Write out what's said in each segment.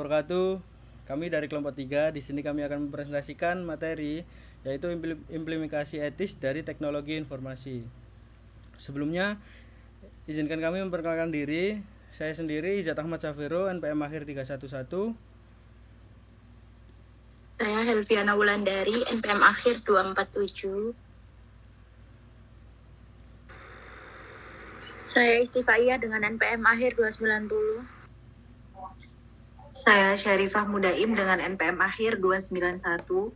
Wabarakatuh. Kami dari kelompok 3. Di sini kami akan mempresentasikan materi yaitu implementasi etis dari teknologi informasi. Sebelumnya, izinkan kami memperkenalkan diri. Saya sendiri Izzat Ahmad Safiro, NPM akhir 311. Saya Helviana Wulandari, NPM akhir 247. Saya Istifaiyah dengan NPM akhir 290. Saya Syarifah Mudaim dengan NPM akhir 291.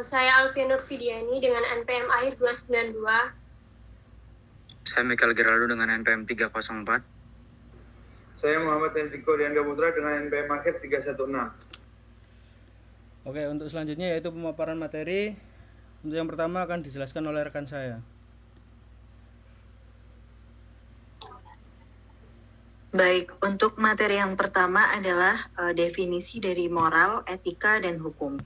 Saya Alfia Nurfidiani dengan NPM akhir 292. Saya Michael Geraldo dengan NPM 304. Saya Muhammad Enrico Diangga Putra dengan NPM akhir 316. Oke, untuk selanjutnya yaitu pemaparan materi. Untuk yang pertama akan dijelaskan oleh rekan saya. Baik, untuk materi yang pertama adalah definisi dari moral, etika, dan hukum.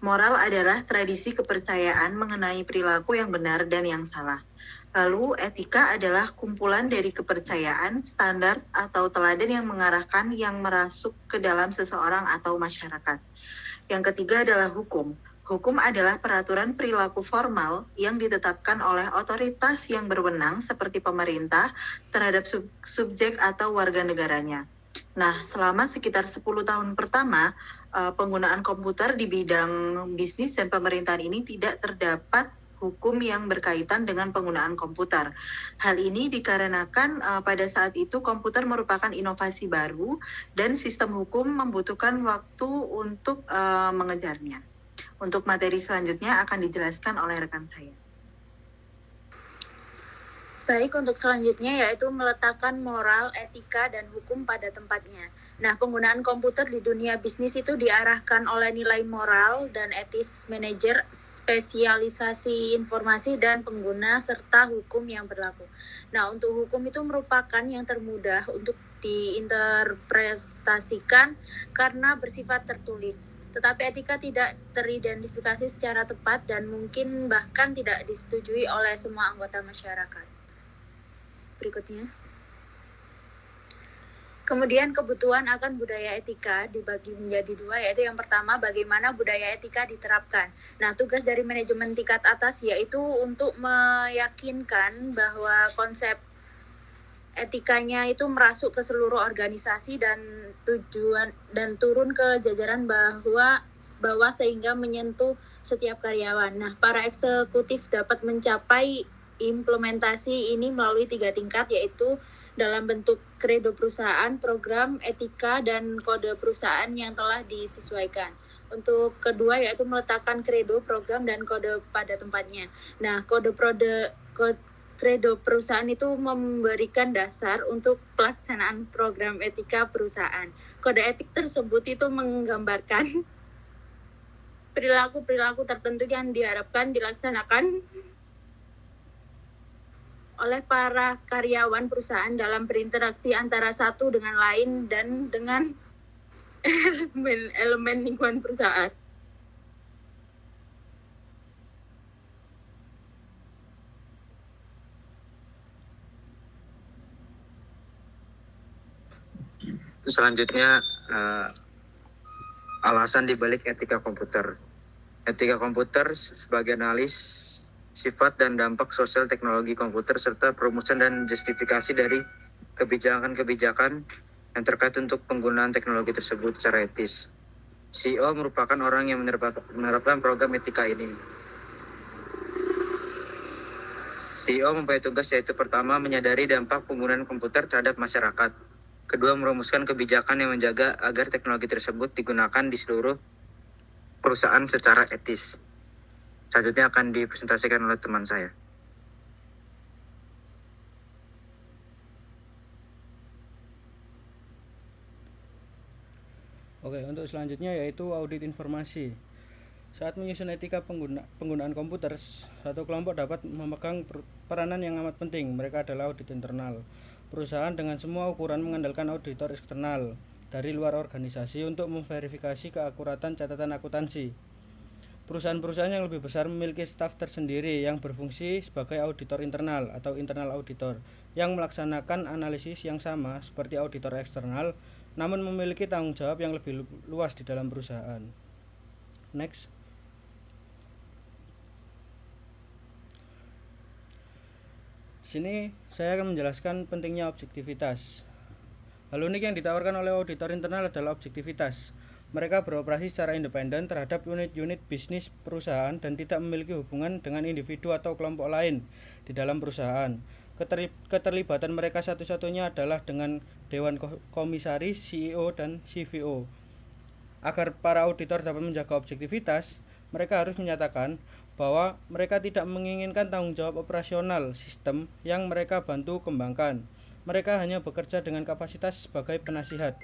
Moral adalah tradisi kepercayaan mengenai perilaku yang benar dan yang salah. Lalu, etika adalah kumpulan dari kepercayaan, standar, atau teladan yang mengarahkan yang merasuk ke dalam seseorang atau masyarakat. Yang ketiga adalah hukum. Hukum adalah peraturan perilaku formal yang ditetapkan oleh otoritas yang berwenang seperti pemerintah terhadap subjek atau warga negaranya. Nah, selama sekitar 10 tahun pertama, penggunaan komputer di bidang bisnis dan pemerintahan ini tidak terdapat hukum yang berkaitan dengan penggunaan komputer. Hal ini dikarenakan pada saat itu komputer merupakan inovasi baru dan sistem hukum membutuhkan waktu untuk mengejarnya. Untuk materi selanjutnya akan dijelaskan oleh rekan saya. Baik, untuk selanjutnya yaitu meletakkan moral, etika, dan hukum pada tempatnya. Nah, penggunaan komputer di dunia bisnis itu diarahkan oleh nilai moral dan etis manajer, spesialisasi informasi dan pengguna, serta hukum yang berlaku. Nah, untuk hukum itu merupakan yang termudah untuk diinterpretasikan karena bersifat tertulis. Tetapi etika tidak teridentifikasi secara tepat dan mungkin bahkan tidak disetujui oleh semua anggota masyarakat. Berikutnya. Kemudian kebutuhan akan budaya etika dibagi menjadi dua, yaitu yang pertama bagaimana budaya etika diterapkan. Nah, tugas dari manajemen tingkat atas yaitu untuk meyakinkan bahwa konsep etikanya itu merasuk ke seluruh organisasi dan turun ke jajaran bawah sehingga menyentuh setiap karyawan. Nah, para eksekutif dapat mencapai implementasi ini melalui 3 tingkat, yaitu dalam bentuk kredo perusahaan, program etika, dan kode perusahaan yang telah disesuaikan. Untuk kedua yaitu meletakkan kredo, program, dan kode pada tempatnya. Nah, kredo perusahaan itu memberikan dasar untuk pelaksanaan program etika perusahaan. Kode etik tersebut itu menggambarkan perilaku-perilaku tertentu yang diharapkan dilaksanakan oleh para karyawan perusahaan dalam berinteraksi antara satu dengan lain dan dengan elemen lingkungan perusahaan. Selanjutnya, alasan dibalik etika komputer. Etika komputer sebagai analis sifat dan dampak sosial teknologi komputer serta perumusan dan justifikasi dari kebijakan-kebijakan yang terkait untuk penggunaan teknologi tersebut secara etis. CEO merupakan orang yang menerapkan program etika ini. CEO mempunyai tugas yaitu pertama, menyadari dampak penggunaan komputer terhadap masyarakat. Kedua, merumuskan kebijakan yang menjaga agar teknologi tersebut digunakan di seluruh perusahaan secara etis. Selanjutnya akan dipresentasikan oleh teman saya. Oke, untuk selanjutnya yaitu audit informasi. Saat menyusun etika penggunaan komputer, satu kelompok dapat memegang peranan yang amat penting. Mereka adalah audit internal. Perusahaan dengan semua ukuran mengandalkan auditor eksternal dari luar organisasi untuk memverifikasi keakuratan catatan akuntansi. Perusahaan-perusahaan yang lebih besar memiliki staf tersendiri yang berfungsi sebagai auditor internal atau internal auditor yang melaksanakan analisis yang sama seperti auditor eksternal namun memiliki tanggung jawab yang lebih luas di dalam perusahaan. Next. Sini saya akan menjelaskan pentingnya objektivitas. Hal unik yang ditawarkan oleh auditor internal adalah objektivitas. Mereka beroperasi secara independen terhadap unit-unit bisnis perusahaan dan tidak memiliki hubungan dengan individu atau kelompok lain di dalam perusahaan. Keterlibatan mereka satu-satunya adalah dengan Dewan Komisaris, CEO, dan CVO. Agar para auditor dapat menjaga objektivitas, mereka harus menyatakan bahwa mereka tidak menginginkan tanggung jawab operasional sistem yang mereka bantu kembangkan. Mereka hanya bekerja dengan kapasitas sebagai penasihat.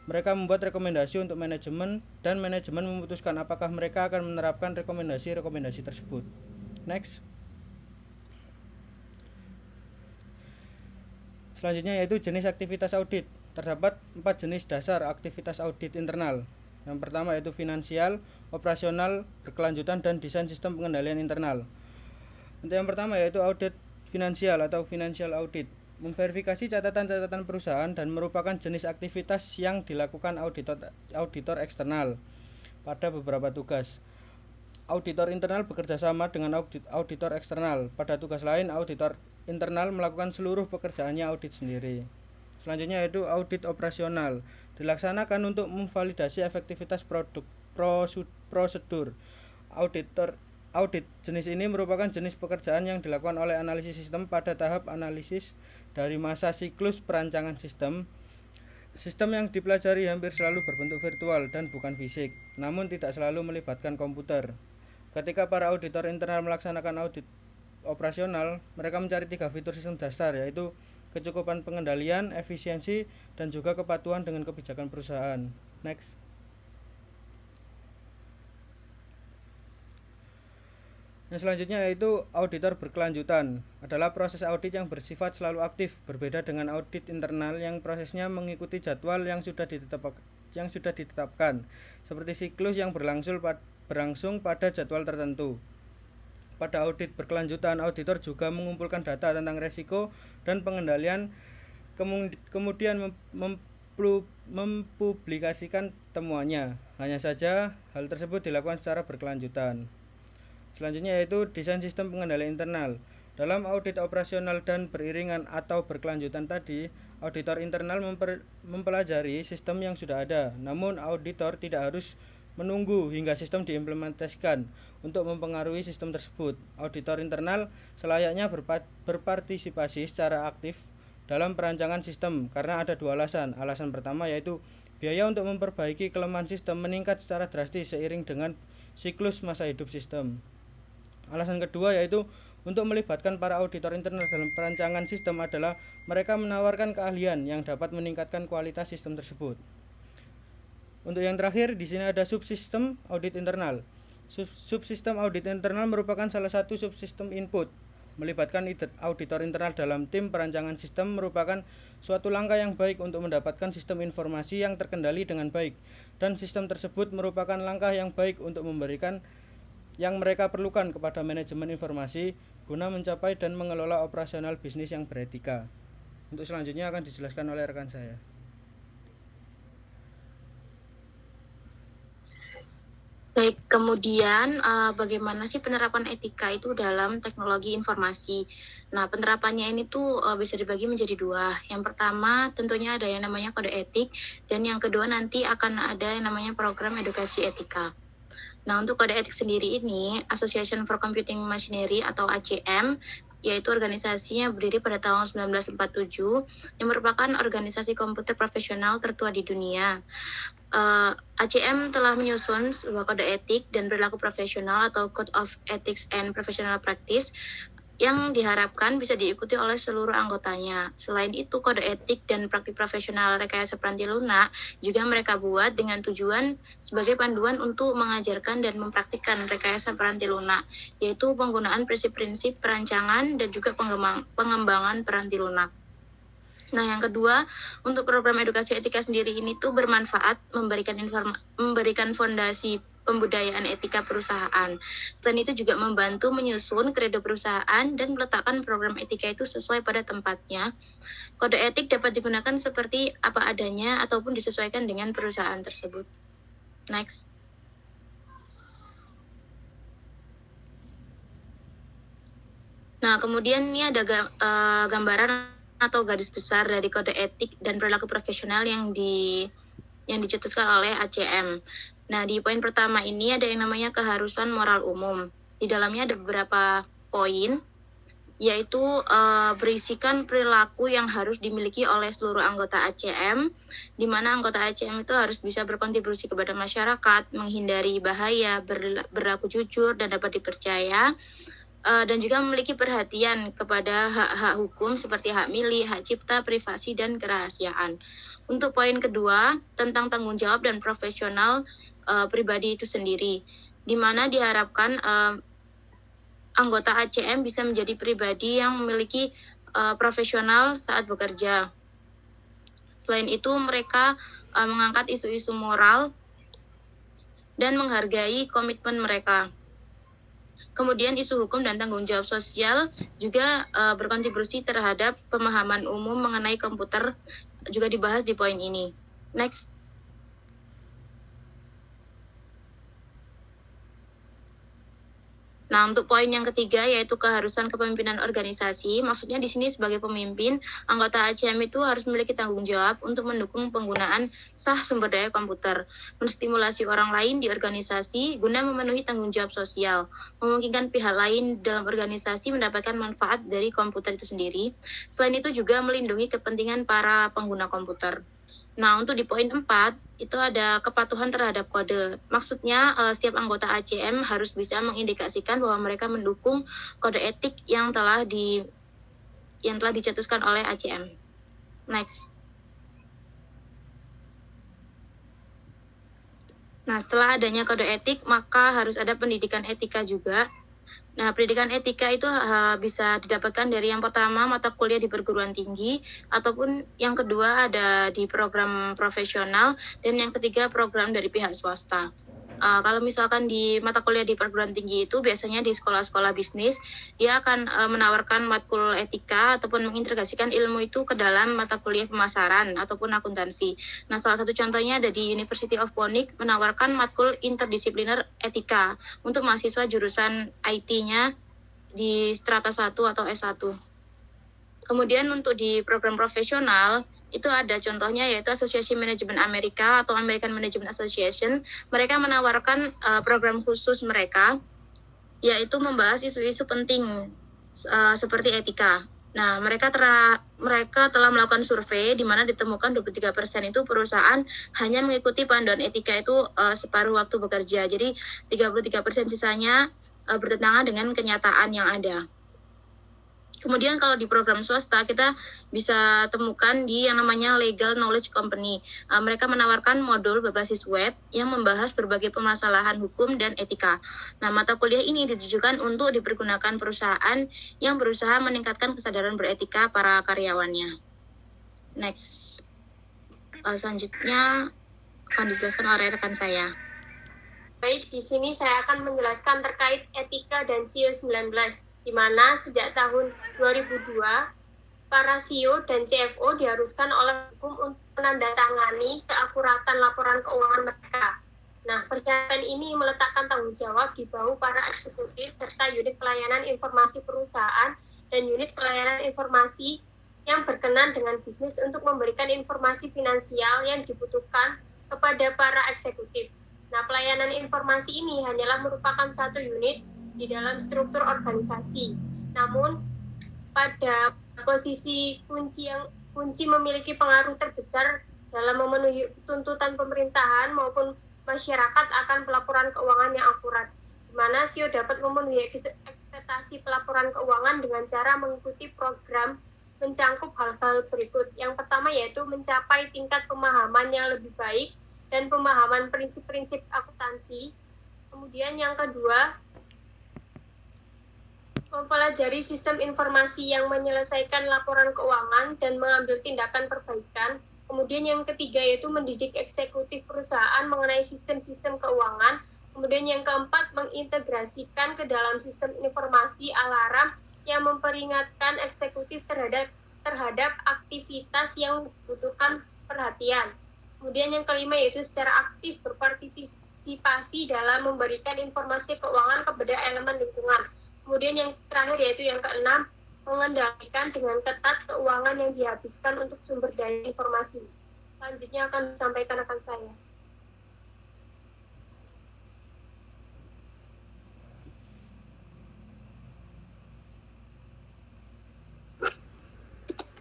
Mereka membuat rekomendasi untuk manajemen dan manajemen memutuskan apakah mereka akan menerapkan rekomendasi-rekomendasi tersebut. Next. Selanjutnya yaitu jenis aktivitas audit. Terdapat 4 jenis dasar aktivitas audit internal. Yang pertama yaitu finansial, operasional, berkelanjutan, dan desain sistem pengendalian internal. Untuk yang pertama yaitu audit finansial atau financial audit. Memverifikasi catatan-catatan perusahaan dan merupakan jenis aktivitas yang dilakukan auditor eksternal pada beberapa tugas. Auditor internal bekerja sama dengan auditor eksternal. Pada tugas lain, auditor internal melakukan seluruh pekerjaannya audit sendiri. Selanjutnya yaitu audit operasional, dilaksanakan untuk memvalidasi efektivitas prosedur. Audit jenis ini merupakan jenis pekerjaan yang dilakukan oleh analisis sistem pada tahap analisis dari masa siklus perancangan sistem. Sistem yang dipelajari hampir selalu berbentuk virtual dan bukan fisik, namun tidak selalu melibatkan komputer. Ketika para auditor internal melaksanakan audit operasional, mereka mencari 3 fitur sistem dasar, yaitu kecukupan pengendalian, efisiensi, dan juga kepatuhan dengan kebijakan perusahaan. Next. Yang selanjutnya yaitu auditor berkelanjutan. Adalah proses audit yang bersifat selalu aktif, berbeda dengan audit internal yang prosesnya mengikuti jadwal yang sudah ditetapkan, seperti siklus yang berlangsung pada jadwal tertentu. Pada audit berkelanjutan, auditor juga mengumpulkan data tentang resiko dan pengendalian, kemudian mempublikasikan temuannya. Hanya saja, hal tersebut dilakukan secara berkelanjutan. Selanjutnya yaitu desain sistem pengendalian internal. Dalam audit operasional dan beriringan atau berkelanjutan tadi, auditor internal mempelajari sistem yang sudah ada. Namun, auditor tidak harus menunggu hingga sistem diimplementasikan untuk mempengaruhi sistem tersebut. Auditor internal selayaknya berpartisipasi secara aktif dalam perancangan sistem karena ada 2 alasan. Alasan pertama yaitu biaya untuk memperbaiki kelemahan sistem meningkat secara drastis seiring dengan siklus masa hidup sistem. Alasan kedua yaitu untuk melibatkan para auditor internal dalam perancangan sistem adalah mereka menawarkan keahlian yang dapat meningkatkan kualitas sistem tersebut. Untuk yang terakhir, di sini ada subsistem audit internal. Subsistem audit internal merupakan salah satu subsistem input. Melibatkan auditor internal dalam tim perancangan sistem merupakan suatu langkah yang baik untuk mendapatkan sistem informasi yang terkendali dengan baik, dan sistem tersebut merupakan langkah yang baik untuk memberikan yang mereka perlukan kepada manajemen informasi guna mencapai dan mengelola operasional bisnis yang beretika. Untuk selanjutnya akan dijelaskan oleh rekan saya. Baik, kemudian bagaimana sih penerapan etika itu dalam teknologi informasi? Nah, penerapannya ini tuh bisa dibagi menjadi 2. Yang pertama tentunya ada yang namanya kode etik, dan yang kedua nanti akan ada yang namanya program edukasi etika. Nah, untuk kode etik sendiri ini, Association for Computing Machinery atau ACM, yaitu organisasinya berdiri pada tahun 1947, yang merupakan organisasi komputer profesional tertua di dunia. ACM telah menyusun sebuah kode etik dan perilaku profesional atau Code of Ethics and Professional Practice yang diharapkan bisa diikuti oleh seluruh anggotanya. Selain itu, kode etik dan praktik profesional rekayasa peranti lunak juga mereka buat dengan tujuan sebagai panduan untuk mengajarkan dan mempraktikkan rekayasa peranti lunak, yaitu penggunaan prinsip-prinsip perancangan dan juga pengembangan peranti lunak. Nah, yang kedua, untuk program edukasi etika sendiri ini tuh bermanfaat memberikan fondasi pembudayaan etika perusahaan. Selain itu juga membantu menyusun kredo perusahaan dan meletakkan program etika itu sesuai pada tempatnya. Kode etik dapat digunakan seperti apa adanya ataupun disesuaikan dengan perusahaan tersebut. Next. Nah, kemudian ini ada gambaran atau garis besar dari kode etik dan perilaku profesional yang dicetuskan oleh ACM. Nah, di poin pertama ini ada yang namanya keharusan moral umum. Di dalamnya ada beberapa poin, yaitu berisikan perilaku yang harus dimiliki oleh seluruh anggota ACM, di mana anggota ACM itu harus bisa berkontribusi kepada masyarakat, menghindari bahaya, berlaku jujur dan dapat dipercaya, dan juga memiliki perhatian kepada hak-hak hukum seperti hak milih, hak cipta, privasi, dan kerahasiaan. Untuk poin kedua, tentang tanggung jawab dan profesional pribadi itu sendiri, di mana diharapkan anggota ACM bisa menjadi pribadi yang memiliki profesional saat bekerja. Selain itu, mereka mengangkat isu-isu moral dan menghargai komitmen mereka. Kemudian isu hukum dan tanggung jawab sosial juga berkontribusi terhadap pemahaman umum mengenai komputer, juga dibahas di poin ini. Next. Nah, untuk poin yang ketiga yaitu keharusan kepemimpinan organisasi. Maksudnya di sini sebagai pemimpin, anggota ACM itu harus memiliki tanggung jawab untuk mendukung penggunaan sah sumber daya komputer, menstimulasi orang lain di organisasi guna memenuhi tanggung jawab sosial, memungkinkan pihak lain dalam organisasi mendapatkan manfaat dari komputer itu sendiri. Selain itu juga melindungi kepentingan para pengguna komputer. Nah, untuk di poin 4, itu ada kepatuhan terhadap kode. Maksudnya, setiap anggota ACM harus bisa mengindikasikan bahwa mereka mendukung kode etik yang telah dicetuskan oleh ACM. Next. Nah, setelah adanya kode etik, maka harus ada pendidikan etika juga. Nah, pendidikan etika itu bisa didapatkan dari yang pertama mata kuliah di perguruan tinggi, ataupun yang kedua ada di program profesional, dan yang ketiga program dari pihak swasta. Kalau misalkan di mata kuliah di perguruan tinggi itu biasanya di sekolah-sekolah bisnis, dia akan menawarkan matkul etika ataupun mengintegrasikan ilmu itu ke dalam mata kuliah pemasaran ataupun akuntansi. Nah, salah satu contohnya ada di University of Phoenix menawarkan matkul interdisipliner etika untuk mahasiswa jurusan IT-nya di strata 1 atau S1. Kemudian untuk di program profesional, itu ada contohnya yaitu Asosiasi Manajemen Amerika atau American Management Association. Mereka menawarkan program khusus mereka, yaitu membahas isu-isu penting seperti etika. Nah, mereka telah melakukan survei di mana ditemukan 23% itu perusahaan hanya mengikuti panduan etika itu separuh waktu bekerja. Jadi 33% sisanya bertentangan dengan kenyataan yang ada. Kemudian kalau di program swasta kita bisa temukan di yang namanya Legal Knowledge Company. Mereka menawarkan modul berbasis web yang membahas berbagai permasalahan hukum dan etika. Nah, mata kuliah ini ditujukan untuk dipergunakan perusahaan yang berusaha meningkatkan kesadaran beretika para karyawannya. Next. Selanjutnya akan dijelaskan oleh rekan saya. Baik, di sini saya akan menjelaskan terkait etika dan CEO 19. Di mana sejak tahun 2002, para CEO dan CFO diharuskan oleh hukum untuk menandatangani keakuratan laporan keuangan mereka. Nah, pernyataan ini meletakkan tanggung jawab di bahu para eksekutif serta unit pelayanan informasi perusahaan dan unit pelayanan informasi yang berkenan dengan bisnis untuk memberikan informasi finansial yang dibutuhkan kepada para eksekutif. Nah, pelayanan informasi ini hanyalah merupakan satu unit di dalam struktur organisasi. Namun, pada posisi kunci memiliki pengaruh terbesar dalam memenuhi tuntutan pemerintahan maupun masyarakat akan pelaporan keuangan yang akurat, di mana CEO dapat memenuhi ekspektasi pelaporan keuangan dengan cara mengikuti program mencangkup hal-hal berikut. Yang pertama yaitu mencapai tingkat pemahaman yang lebih baik dan pemahaman prinsip-prinsip akuntansi. Kemudian yang kedua, mempelajari sistem informasi yang menyelesaikan laporan keuangan dan mengambil tindakan perbaikan. Kemudian yang ketiga yaitu mendidik eksekutif perusahaan mengenai sistem-sistem keuangan. Kemudian yang keempat, mengintegrasikan ke dalam sistem informasi alarm yang memperingatkan eksekutif terhadap terhadap aktivitas yang membutuhkan perhatian. Kemudian yang kelima yaitu secara aktif berpartisipasi dalam memberikan informasi keuangan kepada elemen lingkungan. Kemudian yang terakhir yaitu yang keenam, mengendalikan dengan ketat keuangan yang dihabiskan untuk sumber daya informasi. Selanjutnya akan disampaikan rekan saya.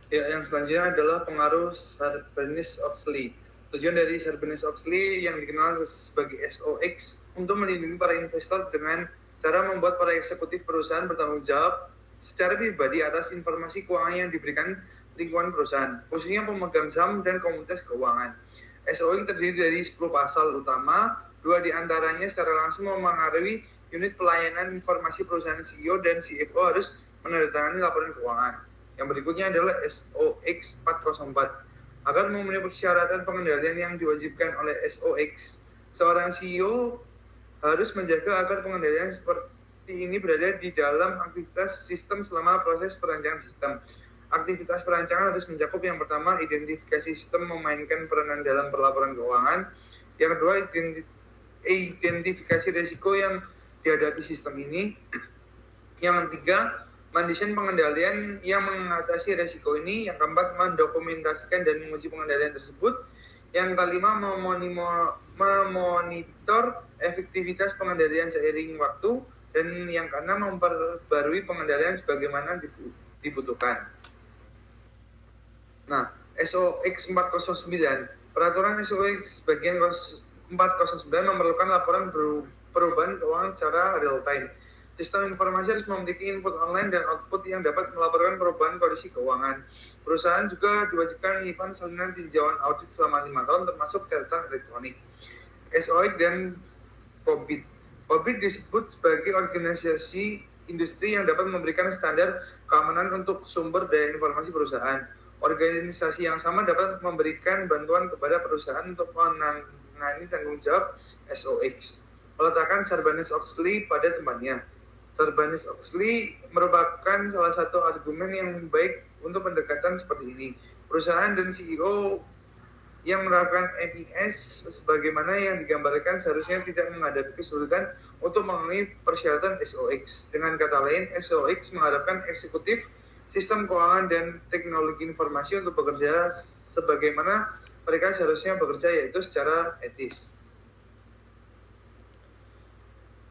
Ya, yang selanjutnya adalah pengaruh Sarbanes-Oxley. Tujuan dari Sarbanes-Oxley yang dikenal sebagai SOX untuk melindungi para investor dengan cara membuat para eksekutif perusahaan bertanggung jawab secara pribadi atas informasi keuangan yang diberikan lingkungan perusahaan, khususnya pemegang saham dan komunitas keuangan. SOX terdiri dari 10 pasal utama, 2 diantaranya secara langsung memengaruhi unit pelayanan informasi perusahaan. CEO dan CFO harus menandatangani laporan keuangan. Yang berikutnya adalah SOX 404. Agar memenuhi persyaratan pengendalian yang diwajibkan oleh SOX, seorang CEO harus menjaga agar pengendalian seperti ini berada di dalam aktivitas sistem selama proses perancangan sistem. Aktivitas perancangan harus mencakup yang pertama, identifikasi sistem memainkan peranan dalam pelaporan keuangan. Yang kedua, identifikasi risiko yang dihadapi sistem ini. Yang ketiga, mendesain pengendalian yang mengatasi risiko ini. Yang keempat, mendokumentasikan dan menguji pengendalian tersebut. Yang kelima, memonitor efektivitas pengendalian seiring waktu. Dan yang keenam, memperbarui pengendalian sebagaimana dibutuhkan. Nah, SOX 409. Peraturan SOX bagian 409 memerlukan laporan perubahan keuangan secara real time. Sistem informasi harus memiliki input online dan output yang dapat melaporkan perubahan kondisi keuangan. Perusahaan juga diwajibkan menyimpan salinan tinjauan audit selama 5 tahun termasuk catatan elektronik. SOX dan COBIT. COBIT disebut sebagai organisasi industri yang dapat memberikan standar keamanan untuk sumber daya informasi perusahaan. Organisasi yang sama dapat memberikan bantuan kepada perusahaan untuk menangani tanggung jawab SOX. Meletakkan Sarbanes-Oxley pada tempatnya. Sarbanes-Oxley merupakan salah satu argumen yang baik untuk pendekatan seperti ini. Perusahaan dan CEO yang menerapkan MES sebagaimana yang digambarkan seharusnya tidak menghadapi kesulitan untuk memenuhi persyaratan SOX. Dengan kata lain, SOX mengharapkan eksekutif sistem keuangan dan teknologi informasi untuk bekerja sebagaimana mereka seharusnya bekerja, yaitu secara etis.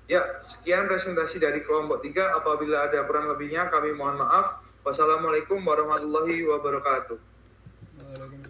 Ya, sekian presentasi dari kelompok 3. Apabila ada kurang lebihnya, kami mohon maaf. Wassalamualaikum warahmatullahi wabarakatuh. Waalaikumsalam.